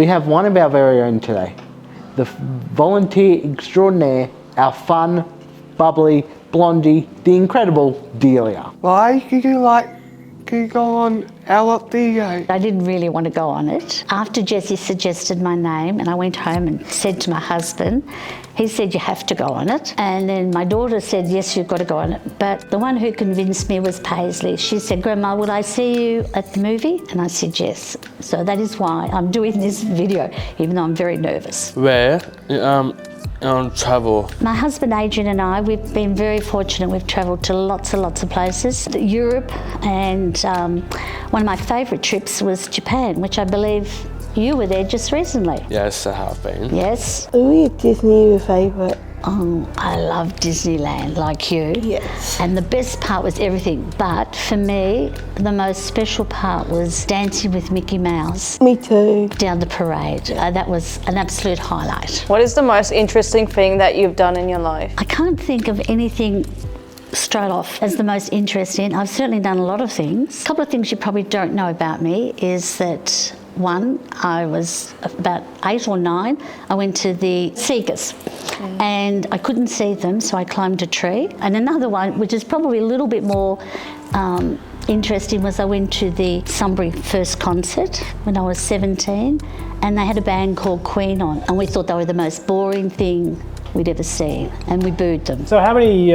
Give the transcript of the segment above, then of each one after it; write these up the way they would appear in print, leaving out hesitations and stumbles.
We have one of our very own today. The volunteer extraordinaire, our fun, bubbly, blondie, the incredible Delia. Why could you go on Hellow Media? I didn't really want to go on it. After Jesse suggested my name and I went home and said to my husband, he said, you have to go on it. And then my daughter said, yes, you've got to go on it. But the one who convinced me was Paisley. She said, Grandma, will I see you at the movie? And I said, yes. So that is why I'm doing this video, even though I'm very nervous. Where? On travel. My husband Adrian and I, we've been very fortunate. We've travelled to lots and lots of places, Europe, and one of my favourite trips was Japan, which I believe you were there just recently. Yes, I have been. Yes. Which Disney your favourite? Oh, I love Disneyland, like you. Yes. And the best part was everything. But for me, the most special part was dancing with Mickey Mouse. Me too. Down the parade. That was an absolute highlight. What is the most interesting thing that you've done in your life? I can't think of anything straight off as the most interesting. I've certainly done a lot of things. A couple of things you probably don't know about me is that one, I was about 8 or 9. I went to the Seekers and I couldn't see them, so I climbed a tree. And another one, which is probably a little bit more interesting, was I went to the Sunbury first concert when I was 17, and they had a band called Queen on, and we thought they were the most boring thing we'd ever seen, and we booed them. So how many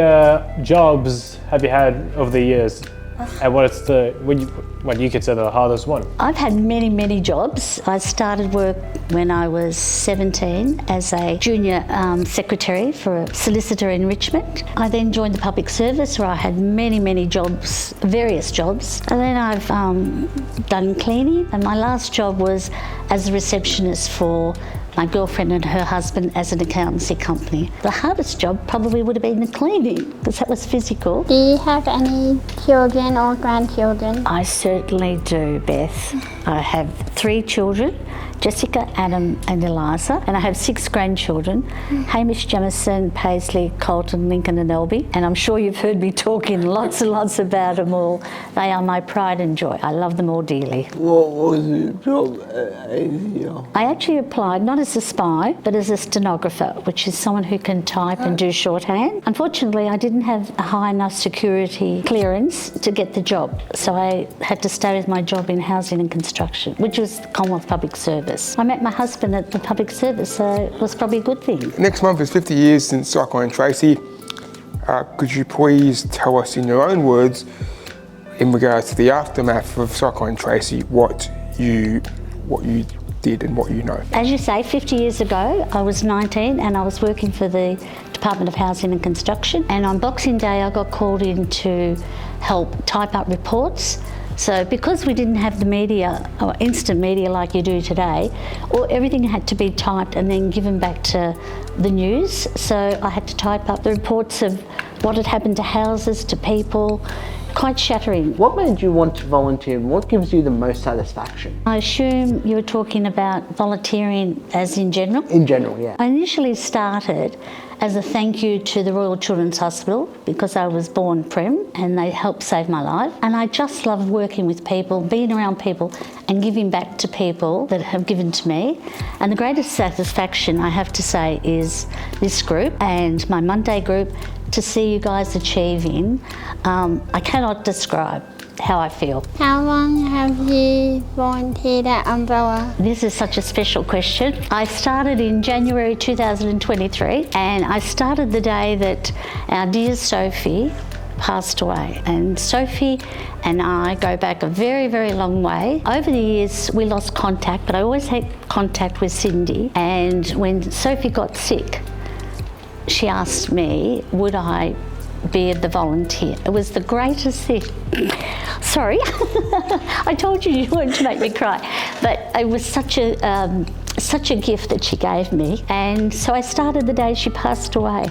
jobs have you had over the years? And what you consider the hardest one? I've had many, many jobs. I started work when I was 17 as a junior secretary for a solicitor in Richmond. I then joined the public service where I had many, many jobs, various jobs. And then I've done cleaning, and my last job was as a receptionist for my girlfriend and her husband as an accountancy company. The hardest job probably would have been the cleaning, because that was physical. Do you have any children or grandchildren? I certainly do, Beth. I have 3 children, Jessica, Adam and Eliza, and I have 6 grandchildren, Hamish, Jamison, Paisley, Colton, Lincoln and Elby, and I'm sure you've heard me talking lots and lots about them all. They are my pride and joy. I love them all dearly. What was your job at ASIO? I actually applied not as a spy, but as a stenographer, which is someone who can type and do shorthand. Unfortunately, I didn't have a high enough security clearance to get the job, so I had to stay with my job in housing and construction, which was Commonwealth Public Service. I met my husband at the public service, so it was probably a good thing. Next month is 50 years since Cyclone Tracy. Could you please tell us in your own words, in regards to the aftermath of Cyclone Tracy, what you did and what you know? As you say, 50 years ago, I was 19 and I was working for the Department of Housing and Construction, and on Boxing Day I got called in to help type up reports. So because we didn't have the media, or instant media like you do today, everything had to be typed and then given back to the news. So I had to type up the reports of what had happened to houses, to people. Quite shattering. What made you want to volunteer and what gives you the most satisfaction? I assume you were talking about volunteering as in general? In general, yeah. I initially started as a thank you to the Royal Children's Hospital because I was born prim and they helped save my life. And I just loved working with people, being around people and giving back to people that have given to me. And the greatest satisfaction, I have to say, is this group and my Monday group, to see you guys achieving. I cannot describe how I feel. How long have you volunteered at Umbrella? This is such a special question. I started in January 2023 and I started the day that our dear Sophie passed away. And Sophie and I go back a very, very long way. Over the years we lost contact, but I always had contact with Cindy. And when Sophie got sick, she asked me, would I be the volunteer? It was the greatest thing. Sorry, I told you weren't to make me cry, but it was such a gift that she gave me. And so I started the day she passed away,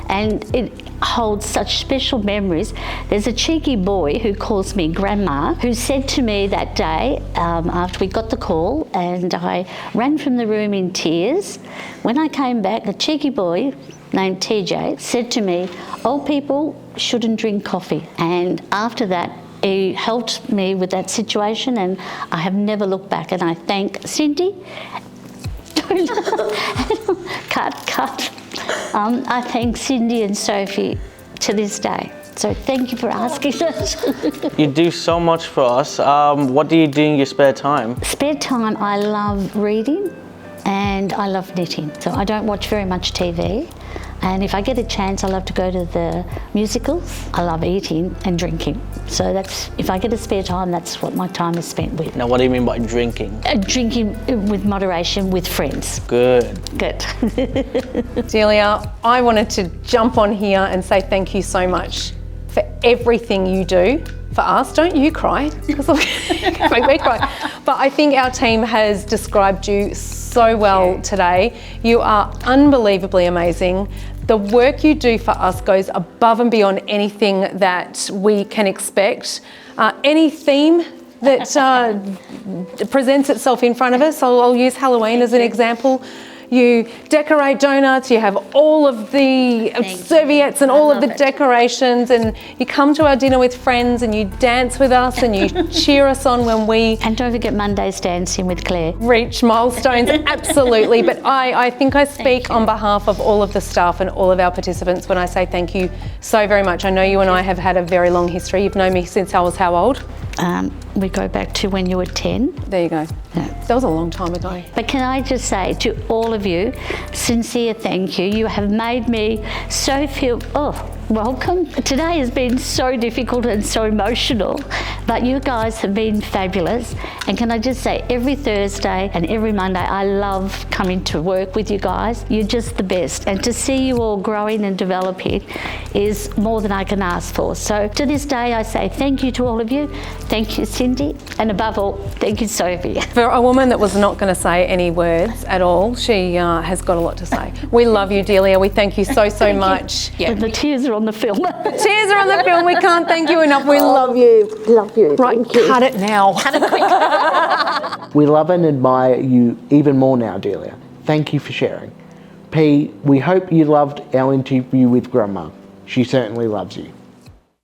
and it holds such special memories. There's a cheeky boy who calls me Grandma, who said to me that day after we got the call, and I ran from the room in tears. When I came back, the cheeky boy named TJ said to me, old people shouldn't drink coffee. And after that, he helped me with that situation and I have never looked back. And I thank Cindy cut. I thank Cindy and Sophie to this day. So thank you for asking that. You do so much for us. What do you do in your spare time? Spare time, I love reading and I love knitting. So I don't watch very much TV. And if I get a chance, I love to go to the musicals. I love eating and drinking. So that's, if I get a spare time, that's what my time is spent with. Now, what do you mean by drinking? Drinking with moderation with friends. Good. Good. Delia, I wanted to jump on here and say thank you so much for everything you do for us. Don't you cry, because it'll make me cry. But I think our team has described you so well today. You are unbelievably amazing. The work you do for us goes above and beyond anything that we can expect. Any theme that presents itself in front of us, I'll use Halloween as an example. You decorate donuts, you have all of the serviettes and all of the decorations, and you come to our dinner with friends and you dance with us and you cheer us on when we... And don't forget Monday's dancing with Claire. ...reach milestones, absolutely. But I think I speak on behalf of all of the staff and all of our participants when I say thank you so very much. I know you and I have had a very long history. You've known me since I was how old? We go back to when you were 10. There you go. Yeah. That was a long time ago. But can I just say to all of you, sincere thank you. You have made me so feel, welcome. Today has been so difficult and so emotional, but you guys have been fabulous. And can I just say, every Thursday and every Monday, I love coming to work with you guys. You're just the best. And to see you all growing and developing is more than I can ask for. So to this day, I say thank you to all of you. Thank you, Cindy. And above all, thank you, Sophie. For a woman that was not going to say any words at all, she has got a lot to say. We love you, Delia. We thank you so much. Yeah. And the tears are on the film. The tears are on the film. We can't thank you enough. We love you. Love you. Right, Thank you. cut it now. Cut it quick. We love and admire you even more now, Delia. Thank you for sharing. P, we hope you loved our interview with Grandma. She certainly loves you.